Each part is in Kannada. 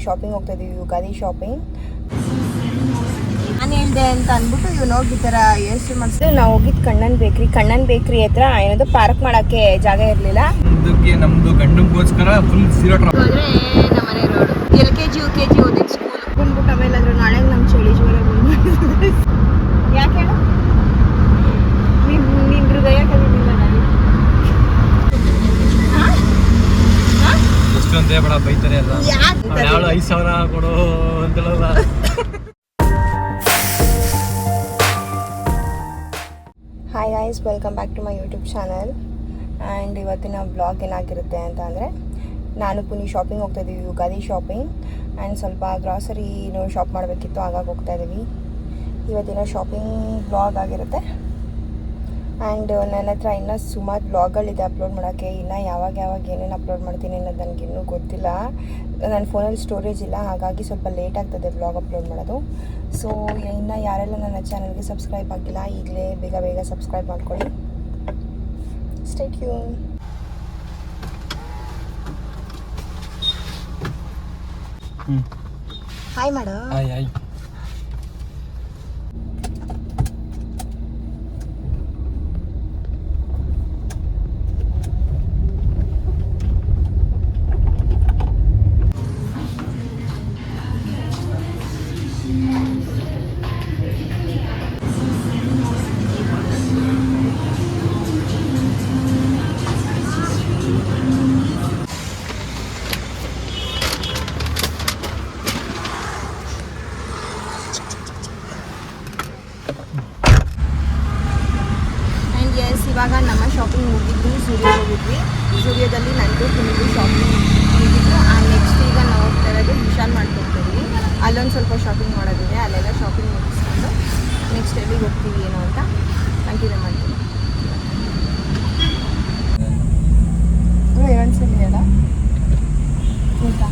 ಶಾಪಿಂಗ್ ಹೋಗ್ತಾ ಇದೀವಿ, ಯುಗಾದಿ ಶಾಪಿಂಗ್. ನಾನು ಹೇಳಿದೆ ಅಂತ ಅಂದ್ಬಿಟ್ಟು ಇವ್ನು ಹೋಗಿ ಈ ಥರ ಎಷ್ಟು ಮಾಡಿಸಿದೆ. ನಾವು ಹೋಗಿದ್ದು ಕಣ್ಣನ್ ಬೇಕ್ರಿ ಹತ್ರ ಏನದು ಪಾರ್ಕ್ ಮಾಡೋಕ್ಕೆ ಜಾಗ ಇರಲಿಲ್ಲ. ನಮ್ದು ಗಂಡಂಗೋಸ್ಕರ ಫುಲ್ ಸಿರೋಟ್ ಹೋದ್ರೆ ನಮ್ಮನೆ ರೋಡು LKG UKG ಓದಿದ ಸ್ಕೂಲ್ ಬಂದ್ಬಿಟ್ಟು ಆಮೇಲೆ ಅದ್ರ ನಾಳೆ ನಮ್ಮ ಚಳಿ ಜ್ವರ ಬಂದ್ಬಿಟ್ಟು ಯಾಕೆ ಹೇಳು, ನಿನ್ನ ಹೃದಯ ಕಲಿಲಿಲ್ಲ ನಾನು. ಎಷ್ಟು ಅಂತ ಬೇಡ ಬೈತಾರೆ ಅಲ್ಲ, ಯಾವಳು 5,000 ಕೊಡು ಅಂತೇಳಲ್ಲ. Hi guys, welcome back to my YouTube channel. And ಇವತ್ತಿನ ಬ್ಲಾಗ್ ಏನಾಗಿರುತ್ತೆ ಅಂತ ಅಂದರೆ, ನಾನು ಪುನಿ ಶಾಪಿಂಗ್ ಹೋಗ್ತಾ ಇದ್ದೀವಿ, ಯುಗಾದಿ ಶಾಪಿಂಗ್. ಆ್ಯಂಡ್ ಸ್ವಲ್ಪ ಗ್ರಾಸರಿನೂ ಶಾಪ್ ಮಾಡಬೇಕಿತ್ತು, ಹಾಗಾಗಿ ಹೋಗ್ತಾ ಇದ್ದೀವಿ. ಇವತ್ತಿನ ಶಾಪಿಂಗ್ ಬ್ಲಾಗ್ ಆಗಿರುತ್ತೆ. ಆ್ಯಂಡ್ ನನ್ನ ಹತ್ರ ಇನ್ನೂ ಸುಮಾರು ಬ್ಲಾಗ್ಗಳಿದೆ ಅಪ್ಲೋಡ್ ಮಾಡೋಕ್ಕೆ. ಇನ್ನು ಯಾವಾಗ ಏನೇನು ಅಪ್ಲೋಡ್ ಮಾಡ್ತೀನಿ ಅನ್ನೋದು ನನಗಿನ್ನೂ ಗೊತ್ತಿಲ್ಲ. ನನ್ನ ಫೋನಲ್ಲಿ ಸ್ಟೋರೇಜ್ ಇಲ್ಲ, ಹಾಗಾಗಿ ಸ್ವಲ್ಪ ಲೇಟ್ ಆಗ್ತದೆ ಬ್ಲಾಗ್ ಅಪ್ಲೋಡ್ ಮಾಡೋದು. ಸೊ ಇನ್ನು ಯಾರೆಲ್ಲ ನನ್ನ ಚಾನಲ್ಗೆ ಸಬ್ಸ್ಕ್ರೈಬ್ ಆಗಿಲ್ಲ, ಈಗಲೇ ಬೇಗ ಸಬ್ಸ್ಕ್ರೈಬ್ ಮಾಡ್ಕೊಳ್ಳಿ. Stay tune. ಹಾಯ್ ಮಾಡು. ಹಾಯ್. ಇವಾಗ ನಮ್ಮ ಶಾಪಿಂಗ್ ಮುಗಿದ್ವಿ, ಝೂಡಿಯೋ ಹೋಗಿದ್ವಿ. ಝೂಡಿಯೋದಲ್ಲಿ ನಂದು ಫುಲ್ಲು ಶಾಪಿಂಗ್ ಮುಗಿದ್ದು. ನೆಕ್ಸ್ಟ್ ಈಗ ನಾವು ಹೋಗ್ತಾ ಇರೋದು ವಿಶಾಲ್ ಮಾಡ್ಕೊಡ್ತೀವಿ. ಅಲ್ಲೊಂದು ಸ್ವಲ್ಪ ಶಾಪಿಂಗ್ ಮಾಡೋದಿದೆ, ಅಲ್ಲೆಲ್ಲ ಶಾಪಿಂಗ್ ಮುಗಿಸ್ಕೊಂಡು ನೆಕ್ಸ್ಟ್ ಎಲ್ಲಿಗೆ ಹೋಗ್ತೀವಿ ಏನೋ ಅಂತ ಕಂಟಿನ್ಯೂ ಮಾಡ್ತೀವಿ. ಒಂದ್ಸಲಿ ಅಲ್ಲ ಗೊತ್ತಾ,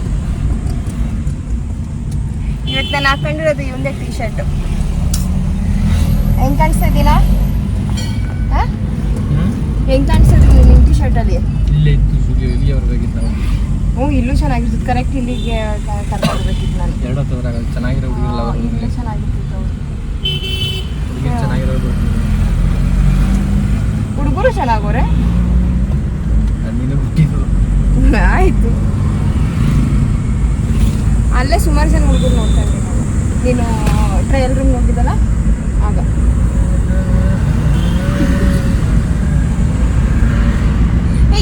ಇವತ್ತು ನಾನು ಹಾಕೊಂಡಿರೋದು ಇವಂದೇ ಟೀ ಶರ್ಟು. ಹೆಂಗೆ ಕಾಣಿಸ್ತಾ ಇದ್ದೀನಾ? ಹೆಂಗೆ ಕಾಣಿಸ್ತದೆ ನಿನ್ನ ಟೀ ಶರ್ಟಲ್ಲಿ? ಇಲ್ಲೇ ಇತ್ತು ಸ್ಟುಡಿಯೋ, ಇಲ್ಲಿಯವರೆಗಿತ್ತು ನಾವು. ಇಲ್ಲೂ ಚೆನ್ನಾಗಿರ್ತದೆ. ಕರೆಕ್ಟ್ ಇಲ್ಲಿಗೆ ಕರ್ಕೊಂಡ್ಬೇಕಿತ್ತು ನಾನು. ಎರಡು ತೋರಾಗ ಚೆನ್ನಾಗಿರೋ ಹುಡುಗಿರಲ್ಲ ಅವರು. ಇಲ್ಲೇ ಚೆನ್ನಾಗಿರ್ತಿತ್ತು ಅವರು. ಹುಡುಗಿ ಚೆನ್ನಾಗಿರೋದು, ಹುಡುಗರು ಚೆನ್ನಾಗೋರೆ. ನೀನು ಹುಟ್ಟಿದ್ದು ಆಯಿತು. ಅಲ್ಲೇ ಸುಮಾರು ಜನ ಹುಡುಗರು ನೋಡ್ತಾ ಇದ್ದೀನಿ ನಾನು. ನೀನು ಟ್ರಯಲ್ ರೂಮ್ ಹೋಗಿದ್ದಲ್ಲ ಆಗ.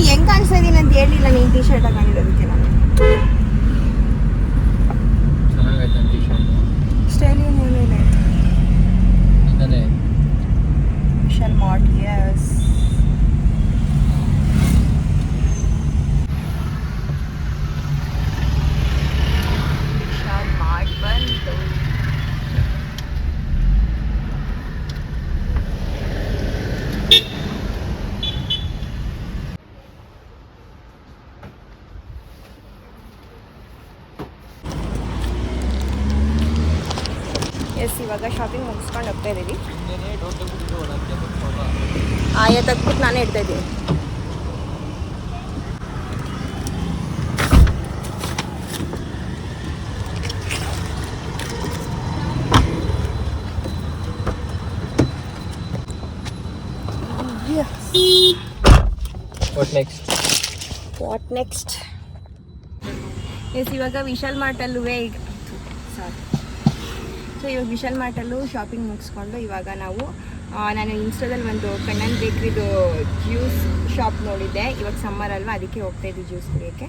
ಹೆಂಗೆ ಕಾಣಿಸ್ತಾ ಇದ್ದೀನಿ ಅಂತ ಹೇಳಿಲ್ಲ ನೀನು ಟೀ ಶರ್ಟ್ ಹಾಕೊಂಡಿರೋದಕ್ಕೆ. ನಾನು ಚೆನ್ನಾಗೈತೆ ಟೀ ಶರ್ಟ್. ಸ್ಟೈಲ್ ಏನು ಇಲ್ಲ ಇದಾನೆ ವಿಶಾಲ್ ಮಾರ್ಟ್. ಯಸ್, ವಿಶಾಲ್ ಮಾರ್ಟ್ ಬಂತು. ಎಸ್, ಇವಾಗ ಶಾಪಿಂಗ್ ಮುಗಿಸ್ಕೊಂಡು ಹೋಗ್ತಾ ಇದ್ದೀವಿ. ಆಯ ತೆಗ್ಬಿಟ್ಟು ನಾನೇ ಇಡ್ತಾ ಇದ್ದೀನಿ. What next? ಎಸ್, ಇವಾಗ ವಿಶಾಲ್ ಮಾರ್ಟಲ್ಲೂ ಈಗ ಇವಾಗ ವಿಶಾಲ್ ಮಾರ್ಟಲ್ಲೂ ಶಾಪಿಂಗ್ ಮುಗಿಸ್ಕೊಂಡು ಇವಾಗ ನಾವು ನಾನು ಇನ್ಸ್ಟಾದಲ್ಲಿ ಒಂದು ಕಣ್ಣನ್ ಬೇಕ್ರಿದು ಜ್ಯೂಸ್ ಶಾಪ್ ನೋಡಿದ್ದೆ. ಇವಾಗ ಸಮ್ಮರ್ ಅಲ್ವಾ, ಅದಕ್ಕೆ ಹೋಗ್ತಾ ಇದ್ವಿ ಜ್ಯೂಸ್ ಕುಡಿಯೋಕ್ಕೆ.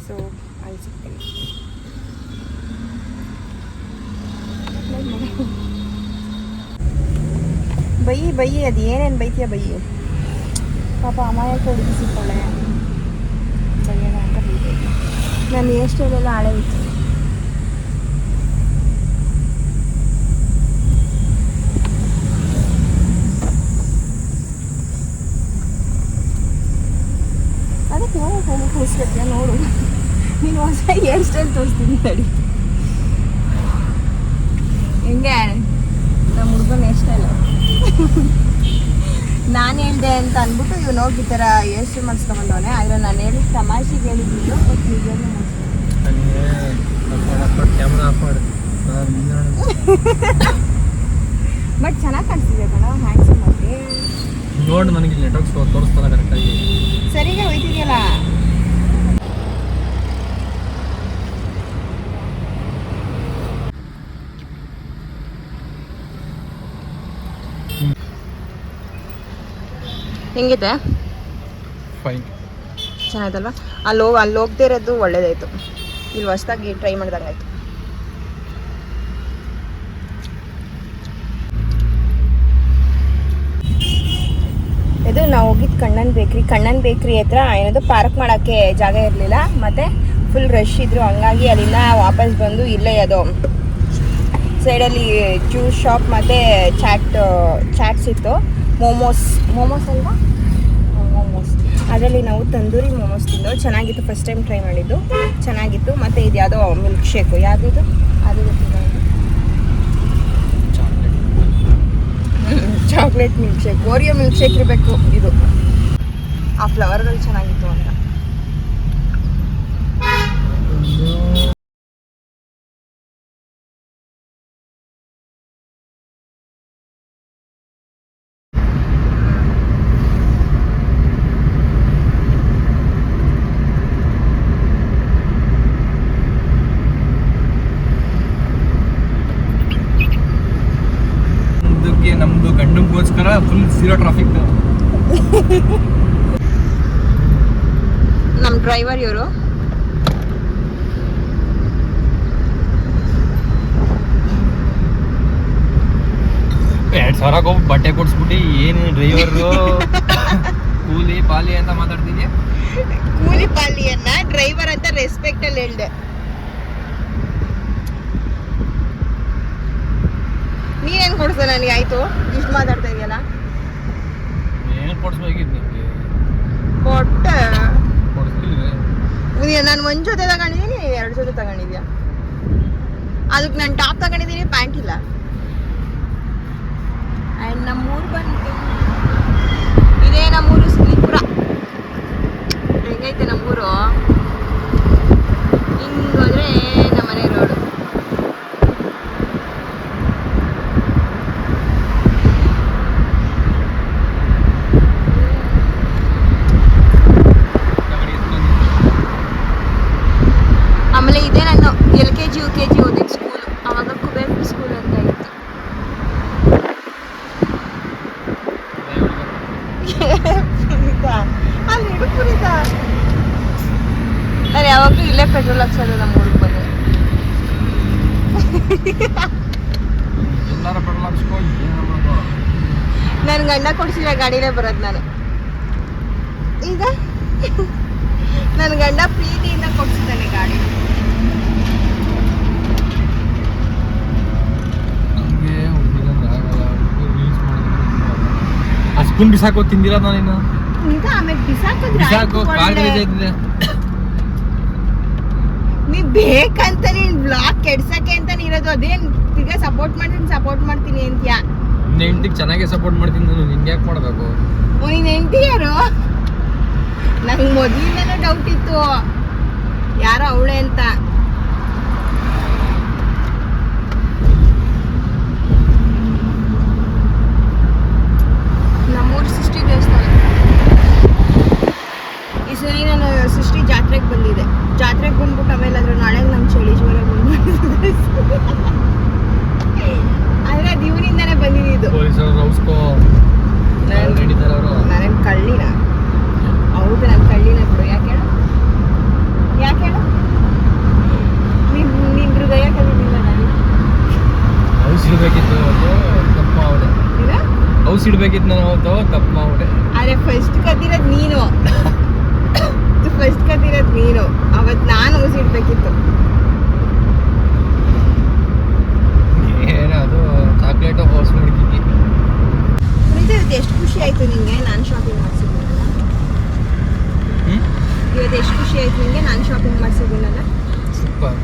ಸೊ ಅಲ್ಲಿ ಸಿಗ್ತೀವಿ. ಬೈಯಿ ಅದು ಏನೇನು ಬೈತೀಯ ಬೈಯಿ. ಪಾಪ ಅಮಾಯಕ ಹುಡುಗಿ ಸಿಕ್ಕೊಳ್ಳೆ ಬೈಯೋಣ ಅಂತ ಬೈತೈತಿ. ನಾನು ಎಷ್ಟೆಲ್ಲ ಹಳೆ ಇತ್ತು. ಅದಕ್ಕೆ ಹೋಗಿ ಕೂರಿಸ್ಬೇಕು ನೋಡು. ನೀನು ಹೊಸ ಹೇರ್ ಸ್ಟೈಲ್ ತೋರಿಸ್ತೀನಿ ತಡಿ. ಹಿಂಗೆ ನಮ್ಮ ಹುಡುಗನ ಹೇರ್ ಸ್ಟೈಲು. ನಾನು ಹೇಳಿದೆ ಅಂತ ಅಂದ್ಬಿಟ್ಟು ಇವನು ಹೋಗಿ ಈ ಥರ ಹೇರ್ ಸ್ಟೈಲ್ ಮಾಡಿಸ್ಕೊಂಬಂದವನೆ. ಆದರೆ ನಾನು ಹೇಳಿದ ತಮಾಷೆಗೆ ಹೇಳಿದ್ದು, ಬಟ್ ನಿಜವೂ ಮಾಡಿಸ್ಕೊಂಡು ಬಟ್ ಚೆನ್ನಾಗಿ ಕಾಣಿಸ್ತಿದೆ ಕಣ ಹ್ಯಾಂಡ್ಸಮ್ ಆಗಿ. ನೋಡು ನನಗೆ ನೆಟ್ವರ್ಕ್ ತೋರಿಸ್ತಲ್ಲ ಕರೆಕ್ಟಾಗಿ. ಸರಿಗೆ ಹೋಯ್ತಿದೆಯಲ್ಲ. ಹೆಂಗಿದೆ? ಫೈನ್, ಚೆನ್ನಾಯ್ತಲ್ವಾ? ಅಲ್ಲಿ ಹೋಗದೆ ಇರೋದು ಒಳ್ಳೇದಾಯ್ತು. ಇಲ್ಲಿ ಹೊಸ್ದಾಗಿ ಟ್ರೈ ಮಾಡಿದಾಗಾಯ್ತು. ಇದು ನಾವು ಹೋಗಿದ್ದು ಕಣ್ಣನ್ ಬೇಕ್ರಿ ಹತ್ರ ಏನದು ಪಾರ್ಕ್ ಮಾಡೋಕ್ಕೆ ಜಾಗ ಇರಲಿಲ್ಲ, ಮತ್ತು ಫುಲ್ ರಶ್ ಇದ್ರು. ಹಂಗಾಗಿ ಅಲ್ಲಿಂದ ವಾಪಸ್ ಬಂದು ಇಲ್ಲೇ ಅದು ಸೈಡಲ್ಲಿ ಜ್ಯೂಸ್ ಶಾಪ್ ಮತ್ತು ಚಾಟ್ಸ್ ಇತ್ತು. ಮೋಮೋಸ್ ಅಲ್ವಾ? ಮೋಮೋಸ್. ಅದರಲ್ಲಿ ನಾವು ತಂದೂರಿ ಮೋಮೋಸ್ ತಿಂದು ಚೆನ್ನಾಗಿತ್ತು. ಫಸ್ಟ್ ಟೈಮ್ ಟ್ರೈ ಮಾಡಿದ್ದು ಚೆನ್ನಾಗಿತ್ತು. ಮತ್ತು ಇದು ಯಾವುದೋ ಮಿಲ್ಕ್ ಶೇಕು, ಯಾವುದಿದು ಅದು ಗೊತ್ತಿಲ್ಲ. Chocolate milk shake, Oreo milk shake ಇರಬೇಕು ಇದು. ಆ ಫ್ಲವರ್ಗಳು ಚೆನ್ನಾಗಿತ್ತು ಅಂತ. ನಮ್ದು ಗಂಡಂಗೋಸ್ಕರ ಫುಲ್ ಝೀರೋ ಟ್ರಾಫಿಕ್. ನಮ್ಮ ಡ್ರೈವರ್ ಇವರು. $2,000 ಬಟ್ಟೆ ಕೊಡ್ಸ್ಬಿಟ್ಟು ಏನು ಡ್ರೈವರು ಕೂಲಿ ಪಾಲಿ ಅಂತ ಮಾತಾಡ್ತಿದ್ಯಾ? ಕೂಲಿ ಪಾಲಿಯನ್ನ ಡ್ರೈವರ್ ಅಂತ ರೆಸ್ಪೆಕ್ಟ್ ಅಲ್ಲಿ ಹೇಳ್ದೆ. ನೀನೇನು ಕೊಡ್ಸ ನನಗೆ? ಆಯ್ತು, ಇಷ್ಟು ಮಾತಾಡ್ತಾ ಇದೆಯಲ್ಲ. ಏನು ಕೊಡ್ಸ್ಬೇಕಿತ್ತು ನಿಮಗೆ? ಕೊಟ್ಟೆ. ಕೊಡ್ಸ್ತಿಲ್ವೇ? ನಾನು ಒಂದು ಜೊತೆ ತಗೊಂಡಿದ್ದೀನಿ, 2 ಜೊತೆ ತಗೊಂಡಿದ್ಯಾ? ಅದಕ್ಕೆ ನಾನು ಟಾಪ್ ತಗೊಂಡಿದ್ದೀನಿ, ಪ್ಯಾಂಟ್ ಇಲ್ಲ. ಆ್ಯಂಡ್ ನಮ್ಮೂರು ಬಂತು. ಇದೇ ನಮ್ಮೂರು ಶ್ರೀಪುರ. ಹೆಂಗೈತೆ ನಮ್ಮೂರು? ಹಿಂಗೋದ್ರೆ ನಮ್ಮನೆ ರೋಡು. ಆಮೇಲೆ ಇದೇ ನಾನು LKG UKG ಓದಿದ ಸ್ಕೂಲು. ಆವಾಗ ಕುಬೇರ್ ಸ್ಕೂಲ್ ಅಂತ ಇತ್ತು. ಅಲ್ಲಿ ಹಿಡುಪುರಿತ. ನಾನು ಯಾವಾಗಲೂ ಇಲ್ಲೇ ಪೆಟ್ರೋಲ್ ಹಾಕ್ಸೋದು ನಮ್ಮ ಊರಿಗೆ ಬಂದು. ನನ್ನ ಗಂಡ ಕೊಡಿಸಿರೋ ಗಾಡಿನೇ ಬರೋದು ನಾನು ಈಗ. ನನ್ನ ಗಂಡ ಪ್ರೀತಿಯಿಂದ ಕೊಡಿಸ್ತಾನೆ ಗಾಡಿ. ಸ್ಪೂನ್ ಬಿಸಾಕೋ ತಿಂದಿಲ್ಲ ನಾನಿನ್ನು. ಆಮೇಲೆ ಬಿಸಾಕೋ ನೀ ಬೇಕಂತ ನೀನ್ ಬ್ಲಾಗ್ ಕೆಡ್ಸಕ್ಕೆ ಅಂತ ಇರೋದು. ಅದೇನ್ ಈಗ ಸಪೋರ್ಟ್ ಮಾಡ್ತೀನಿ ಅಂತ್ಯಾ? ನಿನ್ನ ಹೆಂಡತಿಗೆ ಚೆನ್ನಾಗಿ ಸಪೋರ್ಟ್ ಮಾಡ್ತೀನಿ ನಾನು. ನಿನ್ಗೆ ಯಾಕೆ ಮಾಡಬೇಕು? ನಿನ್ನ ಹೆಂಡತಿ ಯಾರು? ನಂಗೆ ಮೊದಲಿಂದನೂ ಡೌಟ್ ಇತ್ತು ಯಾರೋ ಅವಳೆ ಅಂತ. ನಮ್ಮೂರು ಸೃಷ್ಟಿ ದೇವಸ್ಥಾನ. ಈ ಸರಿ ನಾನು ಸೃಷ್ಟಿ ಜಾತ್ರೆಗೆ ಬಂದಿದೆ. ಜಾತ್ರೆಗೆ ಬಂದ್ಬಿಟ್ಟು ಆಮೇಲೆ ಅದ್ರ ನಾಳೆ ನಮ್ಮ ಚಳಿ ಜ್ವರ ಬಂದ್ಬಿಟ್ಟಿದೆ. ಆದರೆ ಅದು ಇವನಿಂದಾನೇ ಬಂದಿದ್ದು. ನಾನೇನು ಕಳ್ಳಿನ? ಹೌದು, ನಾನು ಕಳ್ಳಿನ ಬಿಡು. ಯಾಕೆ ಹೇಳು? ನಿನ್ನ ಹೃದಯ ಕಲಿದಿಲ್ಲ ನಾನು. ಔಷಿಡ್ಬೇಕಿತ್ತು ತಪ್ಪ ಅವಡೆ. ಔಷಿಡ್ಬೇಕಿತ್ತು ನಾನು ಅವತ್ತು ತಪ್ಪ ಅವಡೆ. ಆದರೆ ಫಸ್ಟ್ ಕದ್ದಿರೋದು ನೀನು. ಅವತ್ತು ನಾನು ಔಷಿಡ್ಬೇಕಿತ್ತು. ಏನದು ಚಾಕ್ಲೇಟು ಹೊಸ ಹುಡುಗಿಗೆ. ಇವತ್ತು ಎಷ್ಟು ಖುಷಿ ಆಯಿತು ನಿನಗೆ ನಾನು ಶಾಪಿಂಗ್ ಮಾಡಿಸಿದ್ದೀನಲ್ಲ? ಇವತ್ತು ಎಷ್ಟು ಖುಷಿ ಆಯಿತು ನಿನಗೆ ನಾನು ಶಾಪಿಂಗ್ ಮಾಡಿಸಿದ್ದೀನಲ್ಲ? ಸೂಪರ್,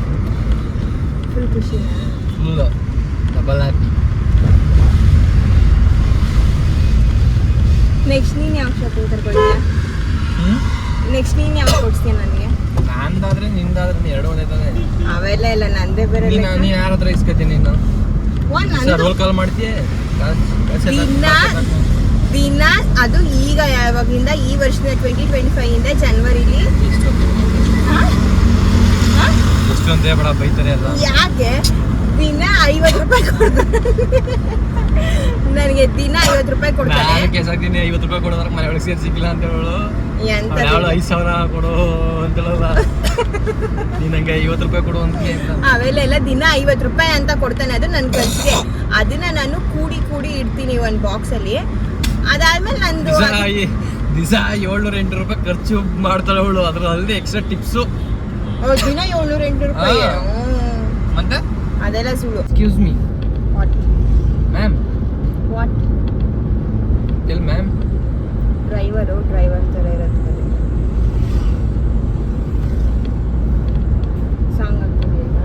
ಫುಲ್ ಖುಷಿ. Full double happy. ನೆಕ್ಸ್ಟ್ ನೀನು ಯಾವ ಶಾಪಿಂಗ್ ಕರ್ಕೊಳ್ತೀಯ? ನೆಕ್ಸ್ಟ್ ನೀನು ಯಾವ ಕೊಡ್ಸ್ತೀಯ ನನಗೆ? ನಂದಾದ್ರೆ ನಿಂದಾದ್ರೆ ಎರಡು ಒಂದೇ ತಾನೆ. ಅವೆಲ್ಲ ಇಲ್ಲ, ನಂದೇ ಬೇರೆ ನೀನು ಯಾರ ಹತ್ರ ಇಸ್ಕೊತೀನಿ ನೀನು? ರೋಲ್ ಕಾಲ್ ಮಾಡ್ತೀಯ ದಿನ. ಅದು ಈಗ ಯಾವಾಗಿಂದ, ಈ ವರ್ಷದ 2025 ಇಂದ ಜನವರಿಲಿ. ಇಷ್ಟೊಂದೇ ಬೇಡ, ಬೈತಾರೆ ಅಲ್ಲ. ಯಾಕೆ ದಿನ 50 ರೂಪಾಯಿ ಕೊಡ್ತಾರೆ ನನಗೆ. ದಿನ 50 ರೂಪಾಯಿ ಕೊಡ್ತಾರೆ. ನಾನು ಕೇಸಾಗ್ತೀನಿ 50 ರೂಪಾಯಿ ಕೊಡೋದ್ರ ಮನೆ ಒಳಗೆ ಸೇರಿ ಸಿಕ್ಕಿಲ್ಲ ಅಂತ ಹೇಳೋಳು. ಎಂತ 5,000 ಕೊಡು ಅಂತ ಹೇಳೋಲ್ಲ. ನೀನ್ ನಂಗೆ 50 ರೂಪಾಯಿ ಕೊಡು ಅಂತ. ಅವೆಲ್ಲ ದಿನ 50 ರೂಪಾಯಿ ಅಂತ ಕೊಡ್ತಾನೆ. ಅದು ನನ್ ಖರ್ಚಿಗೆ. ಅದನ್ನ ನಾನು ಕೂಡಿ ಇಡ್ತೀನಿ ಒಂದ್ ಬಾಕ್ಸ್ ಅಲ್ಲಿ. ಅದಾದ್ಮೇಲೆ ನಂದು ದಿವಸ 700-800 ರೂಪಾಯಿ ಖರ್ಚು ಮಾಡ್ತಾಳೆ ಅವಳು. ಅದ್ರ ಅಲ್ಲದೆ ಎಕ್ಸ್ಟ್ರಾ ಟಿಪ್ಸು. ದಿನ 700-800 ರೂಪಾಯಿ. ಮತ್ತೆ ಅದೆಲ್ಲ ಸುಳ್ಳು. Excuse me ma'am. What? Tell ma'am. Driver ತರ ಇರುತ್ತೆ. ಸಾಂಗ್ ಹಾಕ್ತೀನಿ ಈಗ.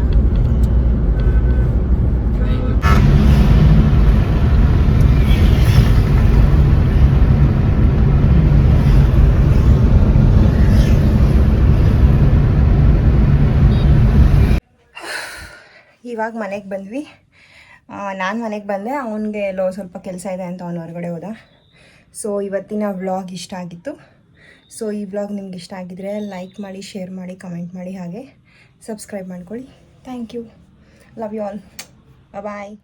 ಇವಾಗ ಮನೆಗೆ ಬಂದ್ವಿ. ನಾನು ಮನೆಗೆ ಬಂದೆ. ಅವನಿಗೆ ಸ್ವಲ್ಪ ಕೆಲಸ ಇದೆ ಅಂತ ಅವನು ಹೊರಗಡೆ ಹೋದ. ಸೊ ಇವತ್ತಿನ ವ್ಲಾಗ್ ಇಷ್ಟ ಆಗಿತ್ತು. ಸೊ ಈ ವ್ಲಾಗ್ ನಿಮ್ಗೆ ಇಷ್ಟ ಆಗಿದ್ರೆ ಲೈಕ್ ಮಾಡಿ, ಶೇರ್ ಮಾಡಿ, ಕಮೆಂಟ್ ಮಾಡಿ, ಹಾಗೆ ಸಬ್ಸ್ಕ್ರೈಬ್ ಮಾಡ್ಕೊಳ್ಳಿ. Thank you. Love you all. Bye.